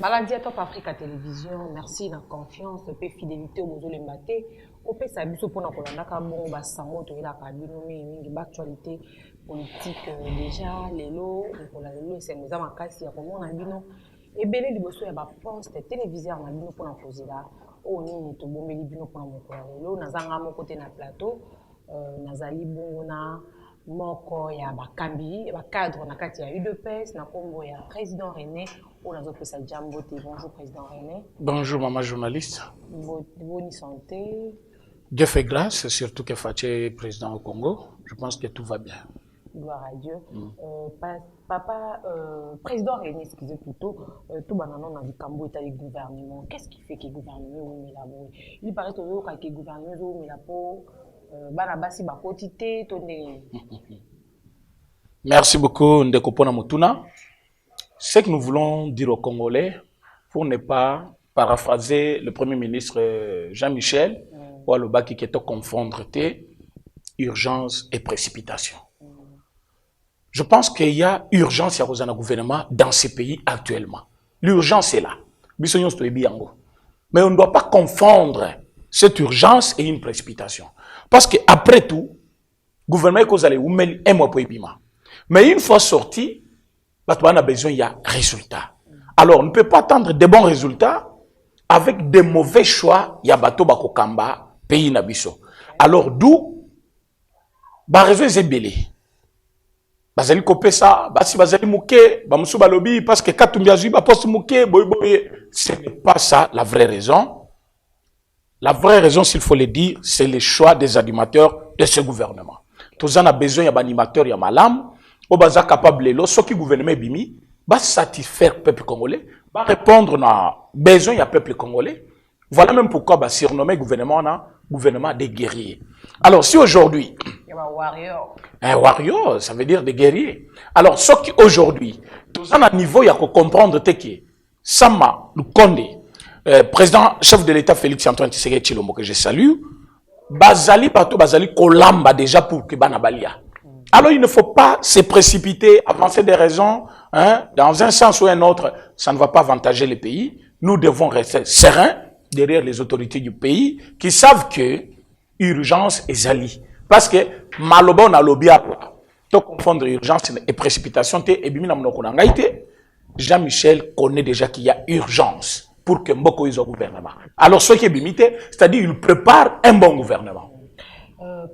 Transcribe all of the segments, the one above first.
Maladie Top Africa Télévision, merci la confiance, la fidélité au besoin de m'attaquer. On peut s'habiller pour nous pour la bon bassango to la cabine mais l'actualité politique déjà les lots pour la loi c'est nous avons cassé comment on a bino et belé du besoin ya ba poste télévision na bino pour la poser là on ni to bombe bino pour mon lo na zanga mon côté na plateau nazali bongona moko ya bakambi ba cadre na kati ya UDPS na kombo ya président René on a fait ça jamboté. Bonjour président René. Bonjour maman journaliste. Bonne santé. Dieu fait grâce, surtout que Faché est président au Congo. Je pense que tout va bien. Gloire à Dieu. Papa, président René, excusez plutôt, tout bananon dans le Cambo est avec le gouvernement. Qu'est-ce qui fait que le gouvernement est là? Il paraît que le gouvernement est là pour Banabasi Bakotite, tonne. Merci beaucoup, Ndekopona Mutuna. Ce que nous voulons dire aux Congolais, pour ne pas paraphraser le Premier ministre Jean-Michel, ou à le bas qui est confondre urgence et précipitation. Je pense qu'il y a urgence à cause du gouvernement dans ces pays actuellement. L'urgence est là. Mais on ne doit pas confondre cette urgence et une précipitation. Parce qu'après tout, le gouvernement est allé un mois pour épima. Mais une fois sorti, on a besoin de résultats. Alors, on ne peut pas attendre de bons résultats avec de mauvais choix. Il y a bateau bakokamba pays nabiso. Alors, d'où raison est belé. Bazali kopé ça, basi bazali mouké, bamusu balobi parce que katumbi ba poste mouké, ce n'est pas ça la vraie raison. La vraie raison, s'il faut le dire, c'est le choix des animateurs de ce gouvernement. Tous en a besoin d'animateurs, il y a malam. On va être capable de ce qui gouvernement bimi, va satisfaire le peuple congolais, va répondre à besoin du peuple congolais. Voilà même pourquoi va surnommer gouvernement des guerriers. Alors si aujourd'hui, un warrior, ça veut dire des guerriers. Alors ce qui aujourd'hui, tous en a niveau, il y a que comprendre que Sama Lukonde, président chef de l'État Félix Antoine Tshisekedi Tshilombo que je salue, bazali pato bazali kolamba déjà pour que banabalia. Alors, il ne faut pas se précipiter, avancer des raisons, hein, dans un sens ou un autre, ça ne va pas avantager le pays. Nous devons rester sereins derrière les autorités du pays qui savent que urgence est zali. Parce que malobon a lobby à quoi? To confondre urgence et précipitation, Jean-Michel connaît déjà qu'il y a urgence pour que Mboko ait un gouvernement. Alors, ce qui est limité, c'est-à-dire qu'il prépare un bon gouvernement.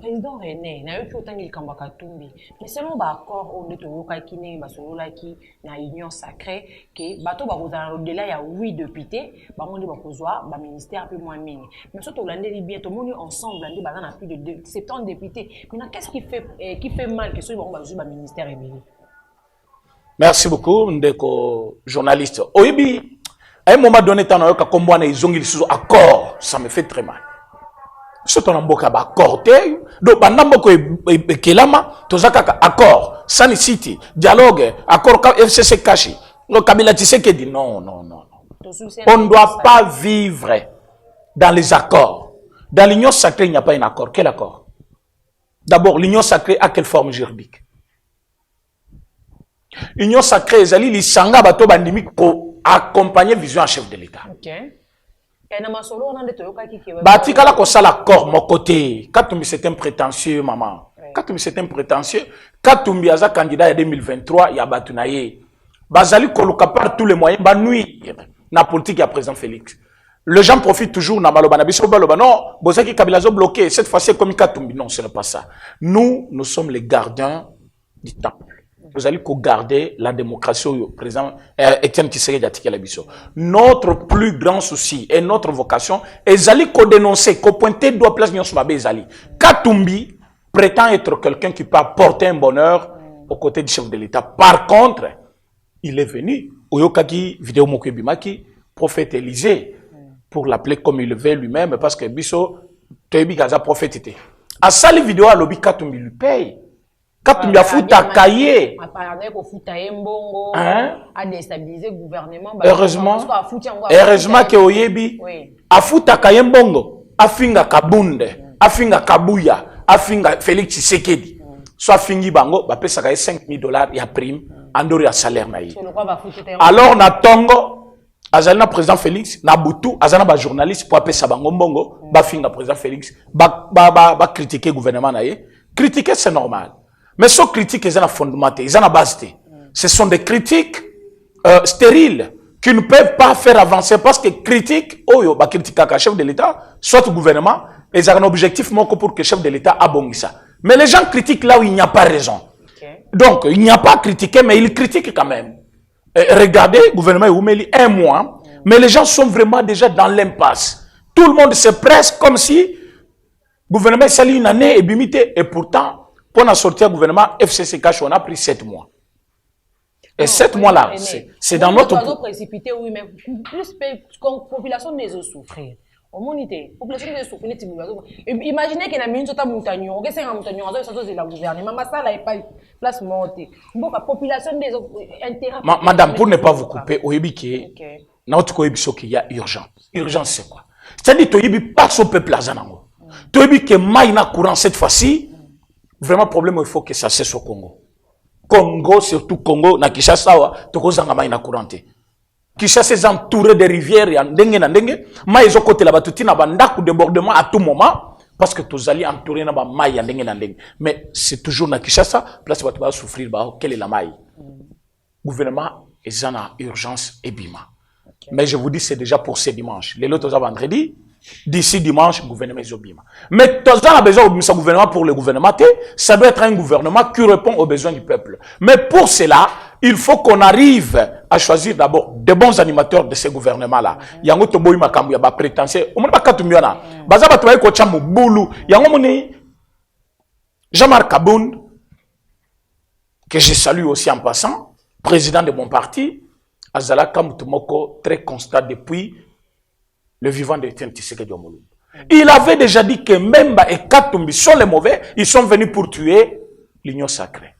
Président René, na yoki otangi likambo katumbi. Mais selon l'accord on est au Kakine, basololaki na union sacrée que bato bakozana au-delà ya 8 députés, bamondi bakozwa ba ministère un peu moins mini. Mais surtout landeli bien tout monde ensemble landeli bazana plus de 70 députés. Maintenant qu'est-ce qui fait mal que ceux qui bazwa ba ministère ébélé? Merci beaucoup ndeko journaliste. Oyebi à un moment donné tant yoka kombwana izongi sous accord, ça me fait très mal. Surtout dans le accord, donc pendant que kelama, tozaka accord, sanicity, dialogue, accord FCC caché. Le Kabila Tshisekedi dit non. On ne doit pas vivre dans les accords. Dans l'union sacrée, il n'y a pas un accord. Quel accord? D'abord, l'union sacrée a quelle forme juridique? L'union sacrée, Zali, li sanga bato bandimi pour accompagner vision à chef de l'État. Okay. Batikala ko sala accord mon côté. Katumbi c'est un prétentieux maman. Katumbi c'est un prétentieux. Katumbi aza candidat en 2023 ya batunaye. Bazali koluka par tous les moyens ba nuire na politique ya président Félix. Les gens profitent toujours na maloba na biso baloba non, bozaki Kabila zo bloqué cette fois-ci comme Katumbi non, ce n'est pas ça. Nous sommes les gardiens du temple. Vous allez garder la démocratie au président Etienne Tshisekedi Atikela Biso. Notre plus grand souci et notre vocation est d'aller dénoncer, qu'au pointer doit place Nyonso Mabe Ezali. Katumbi prétend être quelqu'un qui peut apporter un bonheur aux côtés du chef de l'État. Par contre, il est venu, Oyokaki, vidéo Mokebimaki, prophète Élysée, pour l'appeler comme il le veut lui-même, parce que Biso, Toyebi Gaza prophète. À ça, les vidéos à l'obbi Katumbi lui paye. Katumbi a foutu à cahier. Heureusement que Oyebi a foutu à cahier mbongo, a finga kabunde, a finga kabuya, a finga Félix Tshisekedi. Soit fingi bango, ba pesa $5 000 ya prime, andori ya salaire na yi. Alors na tongo, azalina président Félix Nabutu azana ba journaliste pour appeler Sabango Mbongo ba finga président Félix ba critiquer gouvernement na ye. Critiquer c'est normal. Mais ce critique ils ont fondamenté, ils ont base. Ce sont des critiques stériles qui ne peuvent pas faire avancer parce que critique oyo ba critiquer ka chef de l'État soit le gouvernement ils ont un objectif moko pour que chef de l'État abongissa. Mais les gens critiquent là où il n'y a pas raison. Donc il n'y a pas à critiquer mais ils critiquent quand même. Regardez, le gouvernement est oumeli 1 mois, mais les gens sont vraiment déjà dans l'impasse. Tout le monde se presse comme si le gouvernement s'allie une année et bimité. Et pourtant, pour en sortir le gouvernement, FCC Cash, on a pris 7 mois. Et 7 mois-là, c'est dans notre... précipité, oui, mais plus population des eaux souffrir. Population des souffrir. Imaginez qu'il y a une minute de montagne, que c'est un montagne, c'est la gouvernement, mais ça, là, il pas place montée. Donc, la population des eaux intérêts. Madame, pour ne pas vous couper, au Yébiki, notre coébition qu'il y a urgence. Urgence, c'est quoi? C'est-à-dire que Yébi passe au peuple à Zanango. Tu Yébi que Maïna courant cette fois-ci, vraiment, problème, il faut que ça cesse au Congo. Congo, surtout Congo, na Kishasa, tu as Maïna courante. Kishasa est entouré de rivières, il y a ndenge, mais ils ont côté là-bas, tout na bandaku débordement à tout moment, parce que tous allez entourer na ba maille ndenge. Mais c'est toujours na Kishasa, place où tu vas souffrir, quelle est la maille? Gouvernement, ils ont urgence et bima. Mais je vous dis, c'est déjà pour ce dimanche. Les autres vendredi, d'ici dimanche, gouvernement est bima. Mais tous a besoin de gouvernement pour le gouvernement, ça doit être un gouvernement qui répond aux besoins du peuple. Mais pour cela, il faut qu'on arrive à choisir d'abord de bons animateurs de ce gouvernement-là. Yango toboyi makambu ya ba prétentieux. Omoni ba katumbiona. Baza ba tobayi ko chamu bulu. Yango moni Jean-Marc Kabound, que je salue aussi en passant, président de mon parti, Azala Kamutumoko, très constant depuis le vivant de Etienne Tshisekedi Omolumba. Il avait déjà dit que Memba et Katumbi sont les mauvais, ils sont venus pour tuer l'union sacrée.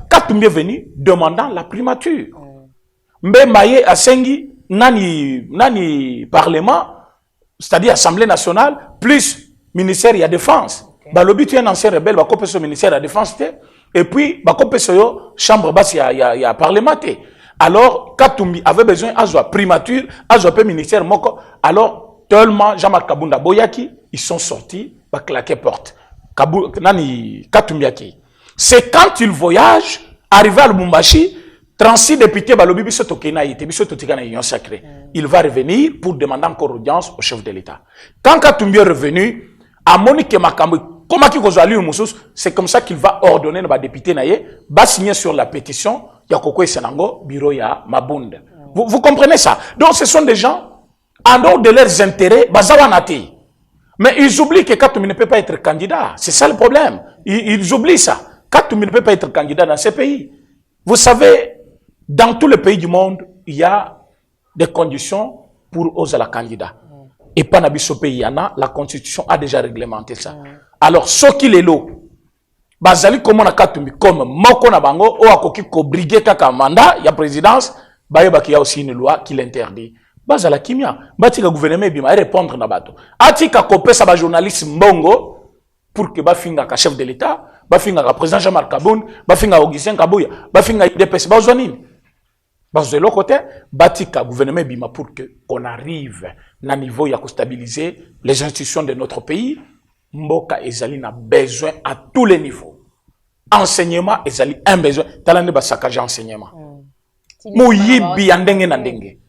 Katumbi est venu demandant la primature. Mbembaye Asengi, nani parlement, c'est-à-dire Assemblée nationale, plus ministère de la Défense. Balobi tu es un ancien rebelle, va couper ce ministère de la Défense, et puis va couper ce chambre basse, il y a parlementaire. Alors, Katumbi avait besoin de primature, de ministère moko. Alors, tellement Jean-Marc Kabounda Boyaki, ils sont sortis, va claquer porte. Katumbi Yaki. C'est quand il voyage, arrivé à Lubumbashi, 36 députés, balobi biso tokena ite, biso totikana union sacrée. Il va revenir pour demander encore audience au chef de l'État. Quand Katumbi est revenu, à Monique Makambo, c'est comme ça qu'il va ordonner nos députés va signer sur la pétition Yakoko Senango, bureau ya Mabunde. Vous comprenez ça? Donc ce sont des gens, en dehors de leurs intérêts, bazawanati. Mais ils oublient que Katumbi ne peut pas être candidat. C'est ça le problème. Ils oublient ça. Katumbi ne peut pas être candidat dans ces pays. Vous savez, dans tous les pays du monde, il y a des conditions pour oser la candidat. Et pas dans ce pays, la Constitution a déjà réglementé ça. Alors, ce qui est là, bazali comme on a Katumbi, comme Moko na bango, ou akoki ko briguer kaka mandat, il y a présidence, il y a aussi une loi qui l'interdit. Bazala kimia, batika gouvernement bima répondre na bato. Atika kopé sa ba journaliste mbongo pour que ba finga ka chef de l'État, ba finga ka président Jean-Marc Kabound, ba finga Augustin Kabuya, ba finga IDPS ba zonine. Parce que de l'autre côté, batika gouvernement bima pour que qu'on arrive na niveau ya ko stabiliser les institutions de notre pays. Mboka ezali na besoin à tous les niveaux. Enseignement ezali un besoin. Talane ba sakaja enseignement. Muyibi andenge na ndenge.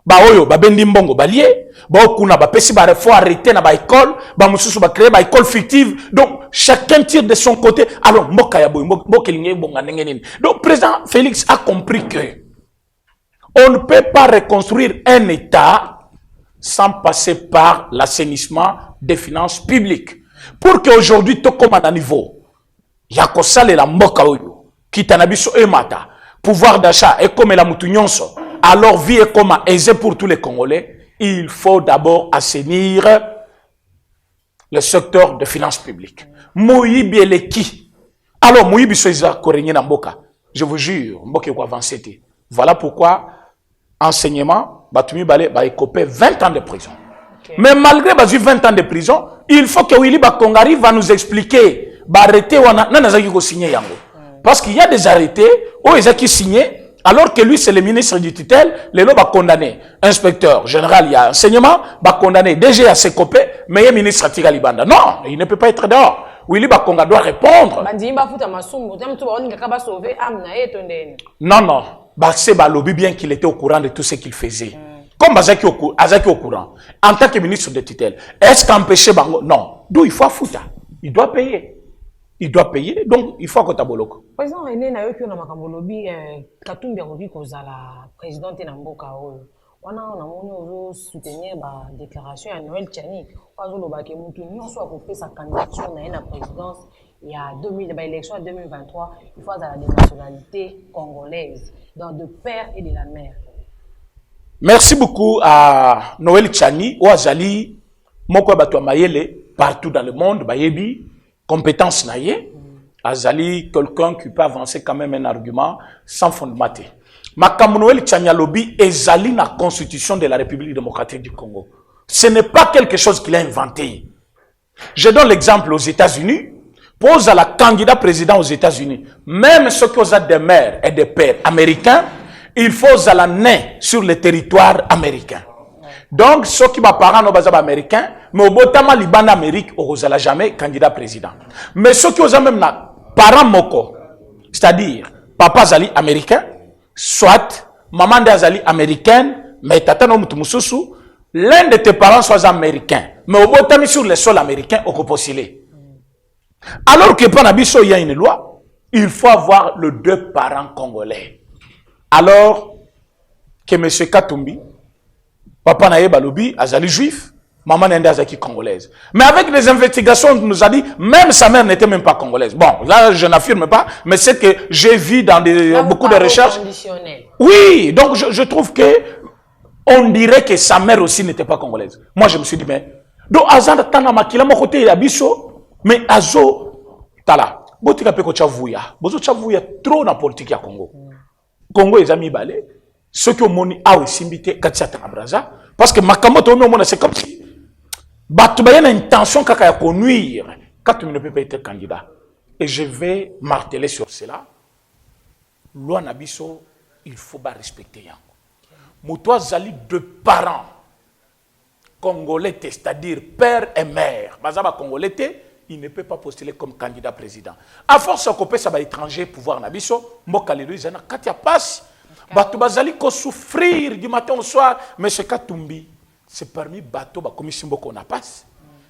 Ba oyo ba bendi mbongo balie, ba okuna ba pesi ba faut arrêter na ba école, ba mususu ba créer ba école fictive. Donc chacun tire de son côté. Alors mboka ya boy, mboka linge bonga ndenge nini. Donc président Félix a compris que on ne peut pas reconstruire un État sans passer par l'assainissement des finances publiques. Pour qu'aujourd'hui, tout comme à un niveau, il y a que la mboka oyo, qui t'anabiso et mata, pouvoir d'achat et comme la moutunyonso, alors vie est comme aisé pour tous les Congolais, il faut d'abord assainir le secteur de finances publiques. Moyibi et qui? Alors, Moyibi soiza korenye na mboka. Je vous jure, mboka ko avancer. Voilà pourquoi, enseignement, batumi balé, ba écopé 20 ans de prison. Mais malgré 20 ans de prison, il faut que Willy Bakongari va nous expliquer. Arrêter ou signer yango. Parce qu'il y a des arrêtés où ils ont signé Alors que lui, c'est le ministre du tutelle, les lots va condamner. Inspecteur général, il y a enseignement, va condamner. DG à ses copains, mais il y a ministre Tiga Libanda. Non, il ne peut pas être dehors. Willy Bakonga doit répondre. Non, non. C'est lobby bien qu'il était au courant de tout ce qu'il faisait. Comme Azaki au courant. En tant que ministre de tutelle, est-ce qu'empêcher Bango? Non. D'où il faut foutre. Il doit payer. Il doit payer, donc il faut que tu aies président, il y a eu un lobby, Katumbi a dit que la présidente de Mboka. On a soutenu la déclaration à Noël Tchani. On a dit que fait sa candidature à la présidence il y a l'élection en 2023. Il faut la nationalité congolaise, dans de père et de la mère. Merci beaucoup à Noël Tchani, ou à Zali, Moko Bato Mayele, partout dans le monde, Bayebi. Compétence naïe, Azali, quelqu'un qui peut avancer quand même un argument sans fondement. Makamunouel Tchanyalobi est Zali la constitution de la République démocratique du Congo. Ce n'est pas quelque chose qu'il a inventé. Je donne l'exemple aux États-Unis. Pose à la candidat président aux États-Unis. Même ceux qui ont des mères et des pères américains, il faut à la naître sur le territoire américain. Donc, ceux qui sont parents américains, mais au Botama Liban Amérique, on n'a jamais candidat président. Mais ceux qui ont même parents moko, c'est-à-dire papa Zali américain, soit maman Zali américaine, mais tata no mutumussu, l'un de tes parents soit américain. Mais au Botama sur le sol américain, on peut postuler. Alors que Panabiso, il y a une loi, il faut avoir les deux parents congolais. Alors que M. Katumbi, papa Naye Balobi, Azali juif, maman Nende Azaki congolaise. Mais avec les investigations, on nous a dit, même sa mère n'était même pas congolaise. Bon, là, je n'affirme pas, mais c'est que j'ai vu dans beaucoup de recherches. Oui, donc je trouve que on dirait que sa mère aussi n'était pas congolaise. Moi, je me suis dit, mais, donc, Azan Tana Makila, mon côté, il a biso, mais Azo, Tala, Botika Peko Chavouya, Bozo Chavouya, trop dans la politique à Congo. Congo, les amis balé. Ceux qui ont moni a aussi invité Katsata Abraza parce que Makamoto c'est comme si Batouba une intention qu'à nuire quand tu ne peux pas être candidat. Et je vais marteler sur cela. Loi Nabiso, il faut pas respecter. Moutoua Zali de parents congolais, c'est-à-dire père et mère. Bazaba congolais, il ne peut pas postuler comme candidat président. À force qu'on peut ça va étranger pouvoir Nabiso, Mokalelu Zana Katia passe. Bato bazali ko souffrir du matin au soir. Mais ce Katumbi, c'est parmi Bato comme Simboko na passe.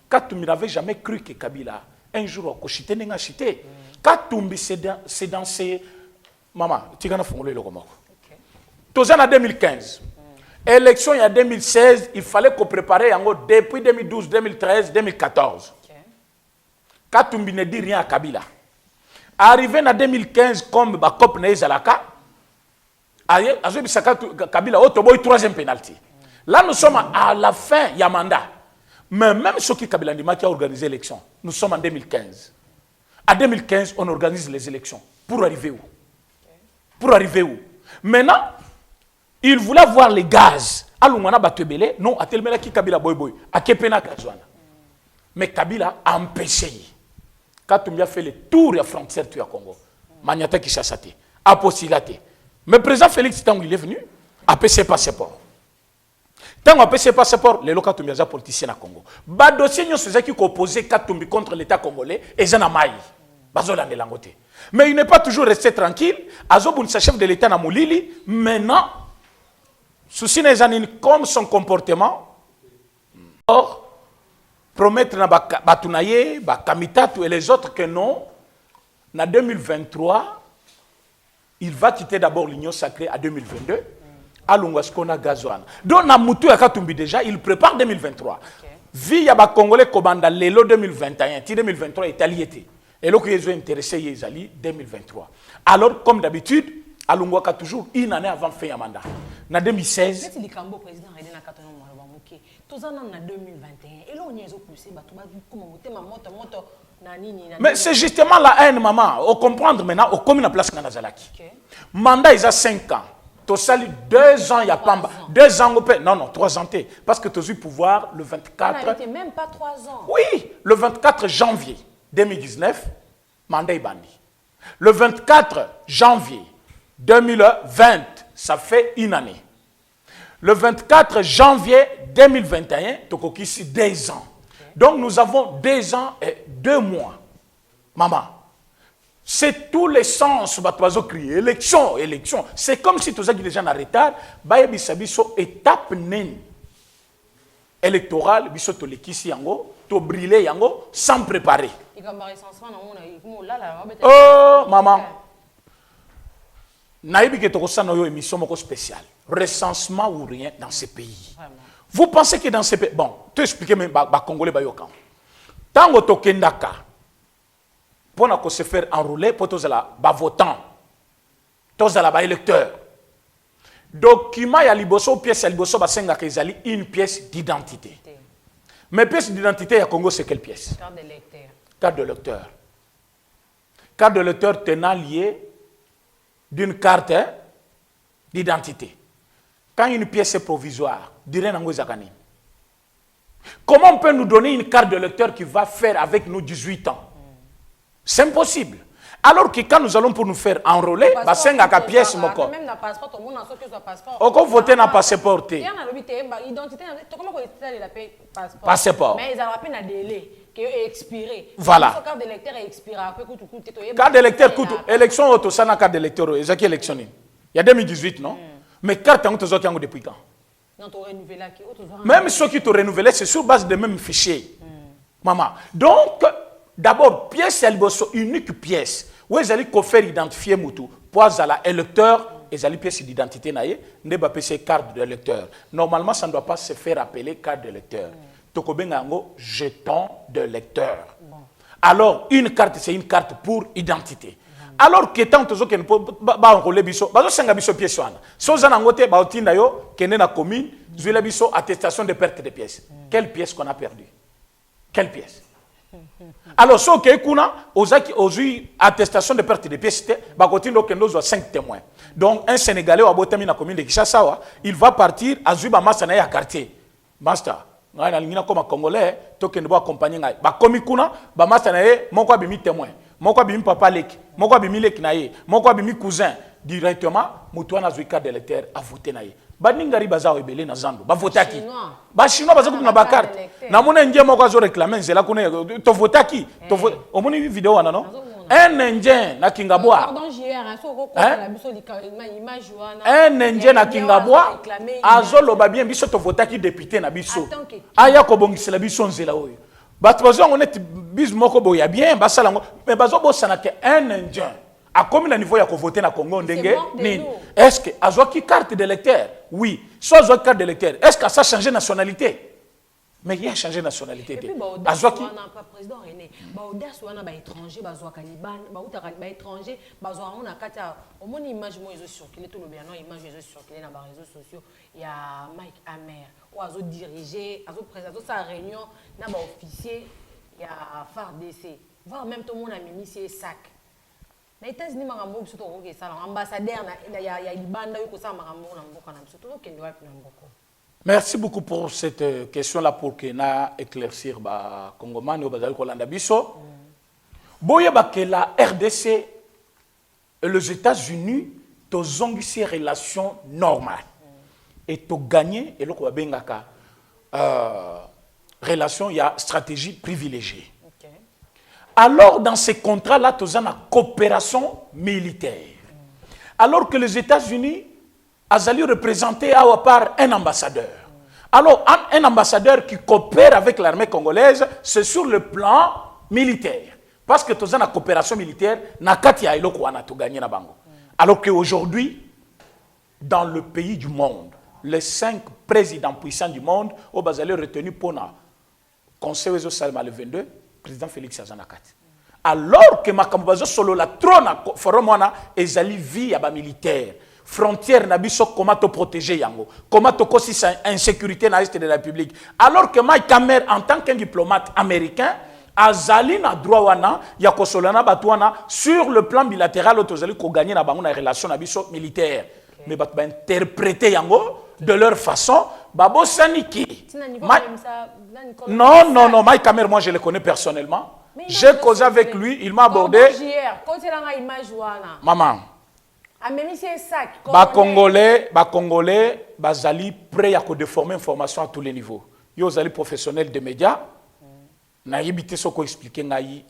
Katumbi n'avait jamais cru que Kabila un jour a chité n'enga chité. Katumbi c'est dans ces maman, tu gana fongolo le komoko. Tozana en 2015. Élection il y a 2016, il fallait qu'on prépare yango depuis 2012, 2013, 2014. Katumbi ne dit rien à Kabila. Arrivé en 2015 comme Bakop Nezalaka, Kabila a troisième pénalty. Là, nous sommes à la fin, il y a mandat. Mais même ceux qui Kabila qui a organisé l'élection, nous sommes en 2015. En 2015, on organise les élections. Pour arriver où? Pour arriver où? Maintenant, il voulait voir les gaz. Alungana Batebele, non, à Telmela qui Kabila boy boy, à Kepena Kazwana. Mais Kabila a empêché. Quand on a fait le tour de la frontière du Congo, Maniata qui chassate, a postulaté. Mais le président Félix, tant qu'il est venu, a payé ses passeports. Tant qu'il a payé ses passeports, les locaux sont politiciens au Congo. Les dossiers qui ont opposé Katumbi contre l'État congolais, et ils ont été. Mais il n'est pas toujours resté tranquille. Azobun, chef de l'État, na Moulili. Maintenant, souci comme son comportement, or, promettre na Batunaye, Kamitatu et les autres que non, en 2023, il va quitter d'abord l'Union sacrée à 2022. À Lungaskona Gazouane. Donc, Namoutou Akatumbi déjà, il prépare 2023. Vie Yaba Congolais Kobanda Lelo 2021, 2023 est allié. Et là, ils ont intéressé Yezali 2023. Alors, comme d'habitude, Alungwaka toujours une année avant fin du mandat. En 2016. C'est le président Redena Katono Mouké. Tous en 2021. Et là, on y a poussé. Mais c'est justement la haine, maman. On comprend maintenant, on comme la place dans Nazalaki. Mandat, il a 5 ans. Tu as sali 2 ans, il y a pas 2 ans, non, 3 ans. Parce que tu as eu pouvoir le 24. Même pas 3 ans. Oui, le 24 janvier 2019, mandat est banni. Le 24 janvier 2020, ça fait une année. Le 24 janvier 2021, Tokokisi 2 ans. Donc nous avons 2 ans et 2 mois. Maman, c'est tous les sens, bato crier élection, élection. C'est comme si tous les déjà en retard, biso étape nene électorale, biso tolekisi yango, to brûler yango sans préparer. Oh maman, naïbi que toko sana yo émission moko spéciale. Recensement ou rien dans ces pays. Vous pensez que dans ces pays, bon, tu expliques même ba Congolais ba yokan. Tango tokendaka pour se faire enrouler pour tous les votants, tous les électeurs. Document ya liboso pièce ya liboso basenga kezali une pièce d'identité. Mais pièce d'identité ya Congo c'est quelle pièce? Carte de lecteur. Carte de lecteur. Carte de lecteur tenant lié d'une carte d'identité. Quand une pièce est provisoire, dirait nango zakani. Comment on peut nous donner une carte de lecteur qui va faire avec nous 18 ans? C'est impossible. Alors que quand nous allons pour nous faire enrôler, basenga ka pièce moko. Même na passeport, tout le monde a sorti son passeport. On voter na passeport. Il y en a identité, comment on peut la passeport? Passeport. Mais ils ont appelé un délai qui est expiré. Voilà. La carte d'électeur est expirée. Carte d'électeur, élection auto sana carte d'électeur, ezaki élection. Il y a 2018 non? Mais carte en auto zoki depuis quand? Non, tu renouvelé qui même ceux qui te renouvelé, c'est sur base de même fichier. Maman. Donc d'abord pièce elboso unique pièce. Où ils allaient faire identifier mutu pour la électeur et les pièces d'identité naie ne pas passer carte de lecteur. Normalement ça ne doit pas se faire appeler carte de lecteur. Tokobengango jeton de lecteur. Alors une carte c'est une carte pour identité. Alors que tant que ne ba enroler biso bazo senga biso pièce wana. So zana ngote ba otinda yo kene na commune zuela biso attestation de perte de pièces. Quelle pièce qu'on a perdu? Quelle pièce? Alors, ce qui est aujourd'hui attestation de perte de pièces, il 5 témoins. Donc, un Sénégalais au Abotami na commune de Kishasawa, il va partir à Zuba Massana à quartier. Master, comme Congolais, tu dois accompagner. Comme kuna, Massana mon quoi bimi témoin, mon quoi bimi papa lek, mon quoi bimi lek naïe, mon quoi bimi cousin, directement, Moutouana Zuika de l'éther à voter naïe. Baningari bazao ebele na zando ba votaki ba chinois bazaku na ba carte na mona indien moko azo réclamer nzela kuna to votaki to omoni vidéo wana non un indien na Kingabwa pardon JR so ko la biso image wana un indien na Kingabwa azo loba bien biso to votaki député na biso aya ko bongisela biso nzela oyo bato bazo ngone bis moko boya bien basala ngo mais bazo bosana ke un indien à combien de niveau il y a voté dans le Congo? Est-ce que a une carte d'électeur? Oui. Soit une carte d'électeur. Est-ce que ça a changé de nationalité? Mais il a changé de nationalité. Et puis, président René, audace ou un étranger, Caliban, étranger, on a une image circulée tout le bien, une image circulée dans les réseaux sociaux. Il y a Mike Amer, ou a dirigé, a présenté sa réunion, dans officier, il y a FARDC. Voir même tout le monde a mis ses sacs. Les États-Unis, ambassadeur, merci beaucoup pour cette question-là pour que na éclaircir ba Congoman ou bazali kolanda biso. Boye ba que la RDC et les États-Unis to ont ces relations normales et to gagner et loko bengaka relation il y a stratégie privilégiée. Alors, dans ces contrats-là, tu as une coopération militaire. Alors que les États-Unis ont représenté à part un ambassadeur. Alors, un ambassadeur qui coopère avec l'armée congolaise, c'est sur le plan militaire. Parce que tu as une coopération militaire, alors qu'aujourd'hui, dans le pays du monde, les 5 présidents puissants du monde ont retenu pour le Conseil Salma le 22, président Félix Azanakat. Alors que Makambazo solo la trône forum wana ezali vie ya ba militaire. Frontière na biso comment te protéger yango. Comment te kosi insécurité na est de la République. Alors que Mike Hammer en tant qu'un diplomate américain azali na droit wana ya kosolana batwana sur le plan bilatéral otozali ko gagner na bango na relation na biso militaire. Mais bat ba interpréter yango de leur façon babo saniki. Non, Mike Hammer, moi je le connais personnellement. J'ai causé avec lui, il m'a abordé. Maman, Ah, même si c'est ça. Congolais, bazali prêt à déformer information à tous les niveaux. Yo zali professionnel de médias. Na yebité ce qu'on expliqué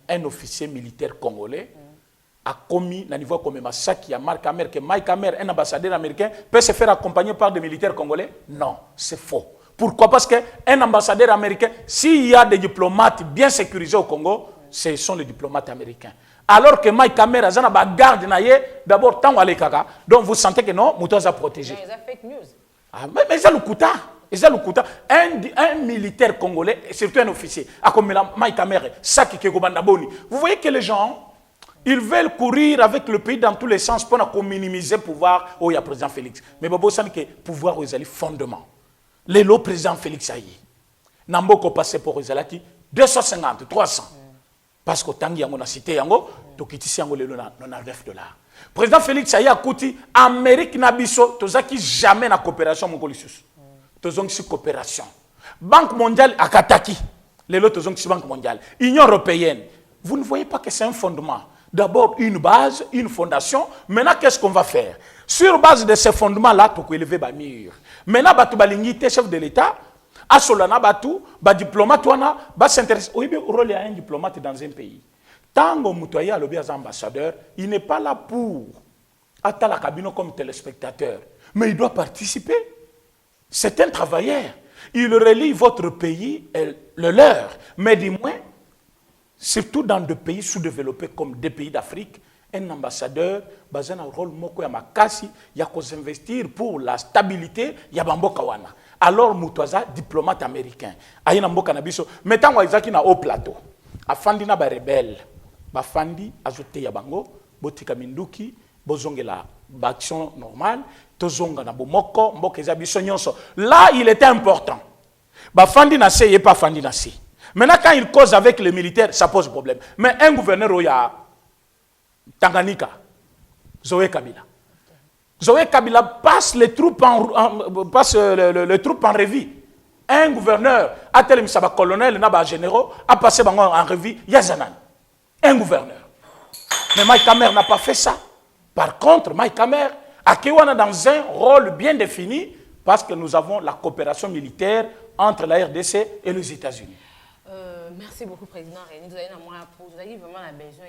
un officier militaire congolais a commis na niveau comme massacre à Marc Amer que Mike Amer, un ambassadeur américain, peut se faire accompagner par des militaires congolais? Non, c'est faux. Pourquoi? Parce qu'un ambassadeur américain, s'il y a des diplomates bien sécurisés au Congo, ce sont les diplomates américains. Alors que Mike Amer a une garde, d'abord, tant kaka. Donc vous sentez que non, Mouton a protégé. Mais c'est fake news. Ah, mais ça le coûte. Un militaire congolais, surtout un officier, a comme Mike Amer, vous voyez que les gens, ils veulent courir avec le pays dans tous les sens pour minimiser le pouvoir où il y a le président Félix. Mais vous savez que le pouvoir est le fondement. Les lots président Félix Aïe. Namboko passé pour Rizalaki 250, 300. Parce que tant qu'il y a cité yango, donc ici yango le $9. Président Félix Aïe a coûté Amérique Nabiso, tozaki jamais na coopération mon colisus. Tozong si coopération. Banque mondiale à Kataki. Les lots tozong si Banque mondiale. Union européenne. Vous ne voyez pas que c'est un fondement. D'abord une base, une fondation. Maintenant qu'est-ce qu'on va faire? Sur base de ces fondements-là, pour élever les murs. Maintenant, Batou Balingité, chef de l'État, à Solana Batou, diplomate, va s'intéresser. Oui, le rôle d'un diplomate dans un pays. Tant que Moutoya a l'objet ambassadeur, il n'est pas là pour attendre la cabine comme téléspectateur. Mais il doit participer. C'est un travailleur. Il relie votre pays et le leur. Mais du moins, surtout dans des pays sous-développés comme des pays d'Afrique, un ambassadeur a un rôle moko ya makasi ya ko investir pour la stabilité ya bamboka wana. Alors Moutoaza diplomate américain ayina mboka na biso metango izaki na haut plateau afandi na ba rebelle bafandi azote ya bango botika minduki bozongela ba action normale tozonga na bomoko mboka eza biso nyonso. Là il était important bafandi na se pas fandi na se. Maintenant quand il cause avec les militaires ça pose problème. Mais un gouverneur oya Tanganyika, Zoé Kabila. Zoé Kabila passe les troupes en revue. Un gouverneur, a tel un colonel, un généraux, a passé en revue Yazanan. Un gouverneur. Mais Mike Hammer n'a pas fait ça. Par contre, Mike Hammer a dans un rôle bien défini parce que nous avons la coopération militaire entre la RDC et les États-Unis. Merci beaucoup, Président Rémy. Vous avez vraiment besoin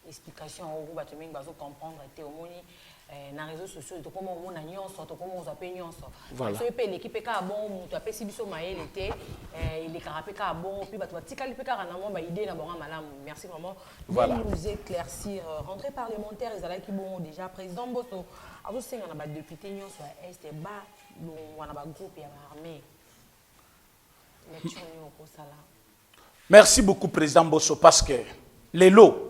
explication au groupe de comprendre dans les réseaux sociaux comment on a nyonso comment on appelle nyonso voilà l'équipe ka bon tu appelles si biso maël était il est carapé ka bon puis tu vas tikali pe ka na mo ba idée na bon malamu merci vraiment voilà nous éclaircir rentrée parlementaire ils allaient qui bon déjà président Bosso azo senga na ba député nyonso est ba wana ba groupe ya armée lecture ni ko sala. Merci beaucoup président Bosso parce que les lots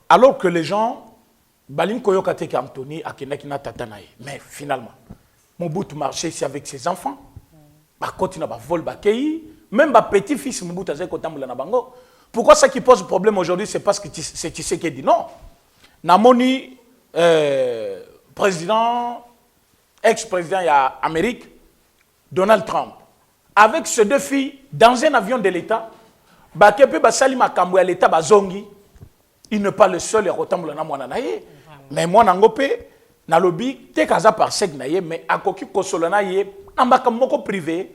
alors que les gens Balim Koyokate Anthony Akenakina Tatanaï, mais finalement Mobutu marchait ici avec ses enfants continue à vol bakei même petit-fils Mobutu azai kotambola na bango. Pourquoi ça qui pose problème aujourd'hui? C'est parce que c'est tu sais qui dit non namoni président ex-président ya Amérique Donald Trump avec ces deux filles dans un avion de l'État, il n'est pas le seul à retourner dans mon anaïe. Mais moi, n'angopé, na lobby, t'es casé par sec naïe, mais à koki kosolanaïe, en bakamoko privé,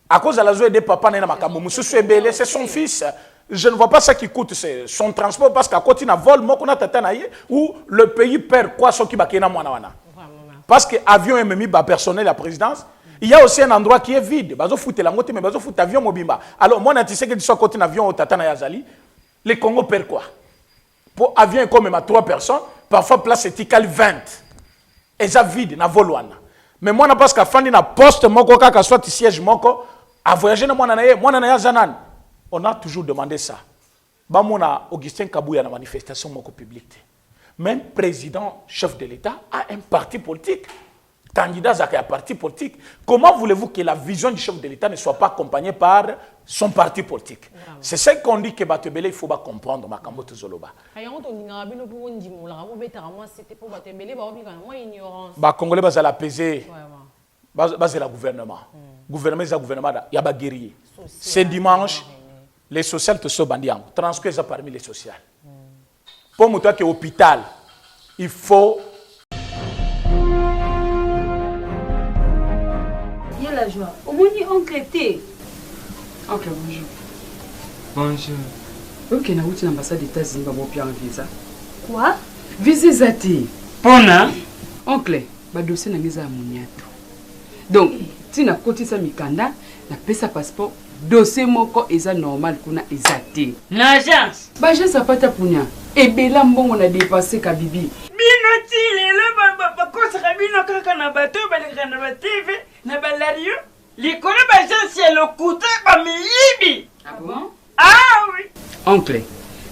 à cause de la joie des papas na makamou, c'est son fils. Je ne vois pas ça qui coûte son transport parce qu'à côté na vol, moko na tatanaïe, où le pays perd quoi ce qui bakena moi na. Parce que avion est mis par personnel la présidence. Il y a aussi un endroit qui est vide. Bazo foute la moto mais bazo foute avion mobimba. Alors moi tu sais que tu sois côté avion au Tata na Yazali, les Congo perd quoi? Pour avion comme même à 3 personnes, parfois place étiquale 20. Et ça vide na volwana. Mais moi na parce qu'à fandi na poste moko kaka soit siège moko à voyager na moi na Yazanan. On a toujours demandé ça. Ba mona Augustin Kabouya na manifestation moko publique. Même président chef de l'État a un parti politique. Candidat à un parti politique. Comment voulez-vous que la vision du chef de l'État ne soit pas accompagnée par son parti politique? C'est ce qu'on dit que Batebele, il faut comprendre. Makamboto Zoloba. Congolais, ils ont apaisé. C'est le gouvernement. Le gouvernement, c'est le gouvernement. Il y a des guerriers. C'est dimanche, les sociales te sont bandits. Transcrits parmi les sociales. Pour moi, qui est hôpital, il faut. Il y a la joie. Au moins, il oncle était. Oncle, bonjour. Bonjour. Ok, na route l'ambassade des États-Unis va mon un visa. Quoi? Visa zati. Pona? Oncle, ba dossier na ngeza moniato. Donc, si na koti sa mikanda, na pesa passeport, dossier moko eza normal kuna ezati. Na agence. Ba agence apata punya. E bela mbongo na dépasser ka bibi. Bino ti lelo ba kosaka bino kaka na bato baleka na ba TV na ba radio. Likolo ba agence ya lokuta ba miyibi. Ah bon? Ah oui. Oncle,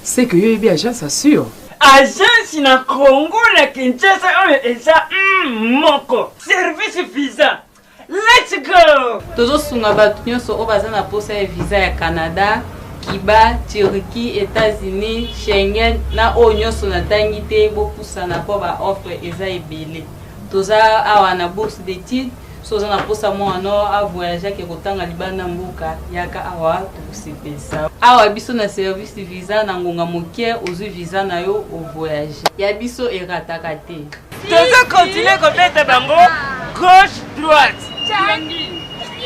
c'est que yo agence assure. Agence na Congo na Kinshasa eza moko. Service visa. Let's go. Tozo sunga bato nyonso o baza na posa ya visa ya Canada, Kiba, Turquie, États-Unis, Schengen na o nyonso na tangi te bopusa na po ba offre eza ebele. Toza awa na bourse d'études, soza na posa mwana a voyager ke kotanga libanda mboka yaka awa tosepesa. Awa biso na service visa na ngonga mokie ozu visa na yo o voyager. Ya biso erataka te. Tozo continuer kobeta bango gauche droite. Tangi.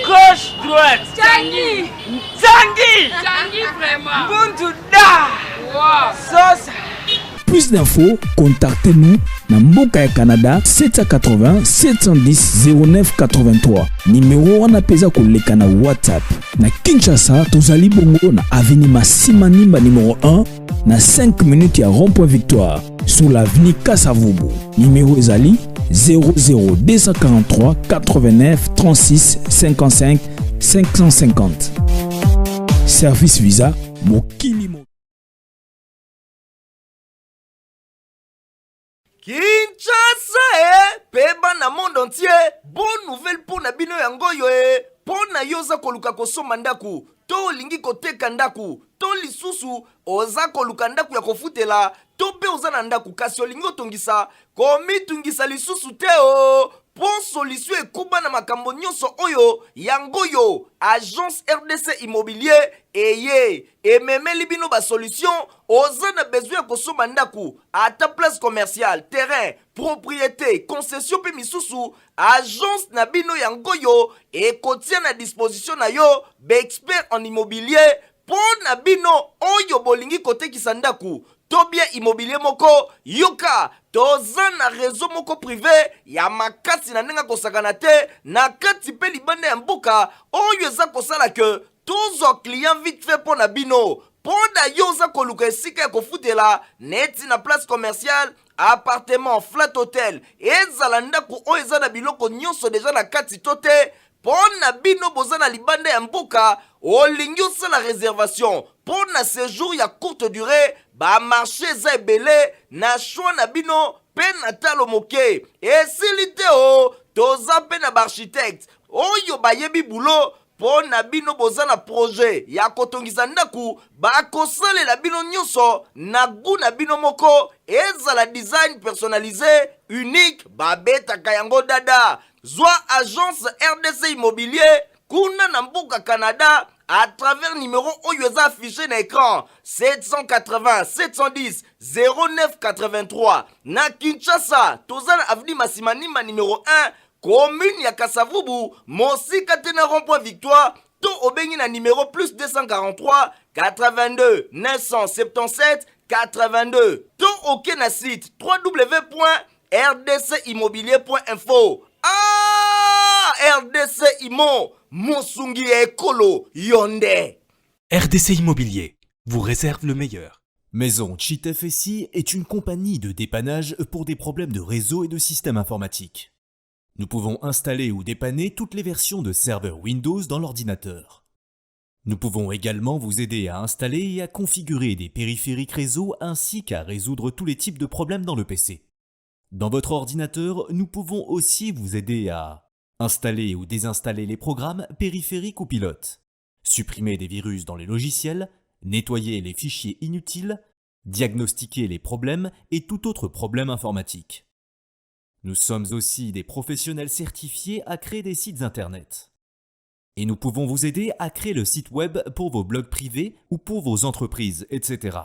Gauche droite. Tangi. Tangi. Tangi vraiment. Buntu da. Wow. Sosa. Plus d'infos, contactez-nous dans Mboka Canada 780 710 09 83. Numéro on appeza koleka na WhatsApp. Na Kinshasa, tozali bongo na avenue Massima Nimba numéro 1 na 5 minutes à rond-point Victoire sur l'avenue Kasavubu. Numéro ezali 00243 89 36 55 550. Service Visa Mokili. Kinshasa peba na monde entier. Bonne nouvelle pour na bino yango yo pona yoza koluka kosoma ndaku to olingi koteka ndaku to lisusu oza koluka ndaku ya kofutela to pe oza na ndaku kasi olingi otongisa komitungisa lisusu te o. Pon solution ekuba na makambo nyonso oyo yango yo agence RDC immobilier eye ememeli bino ba solution oza na besoin ya kosomba ndaku ata place commerciale terrain propriété concession pe misusu agence na bino yango yo ekotia na disposition na yo be expert en immobilier pon na bino oyo bolingi kotekisa ndaku to bien immobilier moko yoka toza na réseau moko privé ya makasi na ndenga kosakana te na kati pe libanda ya mboka oyo eza kosala ke tozwa client vite fait pona bino ponda yo oza koluka esika ya kofutela neti na place commerciale appartement flat hotel ezala ndako oyo eza na biloko nyonso deja na kati to te pona bino boza na libanda ya mboka olingi osala réservation pona séjour ya courte durée ba marché eza ebele na choix na bino pe na talo moke esili te o toza pe na baarchitecte oyo bayebi bulo pona bino boza na projet ya kotongisa ndaku bakosalela bino nyonso na gu na bino moko ezala design personnalisé unique babetaka yango dada zwa agence RDC immobilier kuna na mboka Canada à travers numéro oyo eza affiché na écran 780 710 09 83 na Kinshasa toza na avenue Massima Nimba numéro 1 commune ya Kasavubu mosika te na rond-point Victoire to obengi na numéro plus 243 82 977 82 to oke na site www.rdcimmobilier.info. Ah, RDC Immo Monsungi Ekolo Yonde. RDC Immobilier vous réserve le meilleur. Maison Cheat FSI est une compagnie de dépannage pour des problèmes de réseau et de système informatique. Nous pouvons installer ou dépanner toutes les versions de serveurs Windows dans l'ordinateur. Nous pouvons également vous aider à installer et à configurer des périphériques réseau ainsi qu'à résoudre tous les types de problèmes dans le PC. Dans votre ordinateur, nous pouvons aussi vous aider à installer ou désinstaller les programmes périphériques ou pilotes, supprimer des virus dans les logiciels, nettoyer les fichiers inutiles, diagnostiquer les problèmes et tout autre problème informatique. Nous sommes aussi des professionnels certifiés à créer des sites internet. Et nous pouvons vous aider à créer le site web pour vos blogs privés ou pour vos entreprises, etc.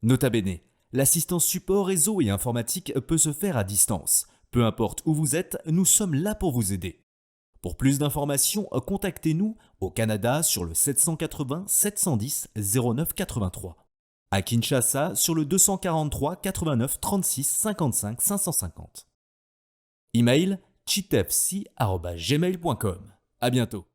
Nota bene, L'assistance support réseau et informatique peut se faire à distance. Peu importe où vous êtes, nous sommes là pour vous aider. Pour plus d'informations, contactez-nous au Canada sur le 780 710 09 83. À Kinshasa sur le 243 89 36 55 550. Email chitefc@gmail.com. À bientôt.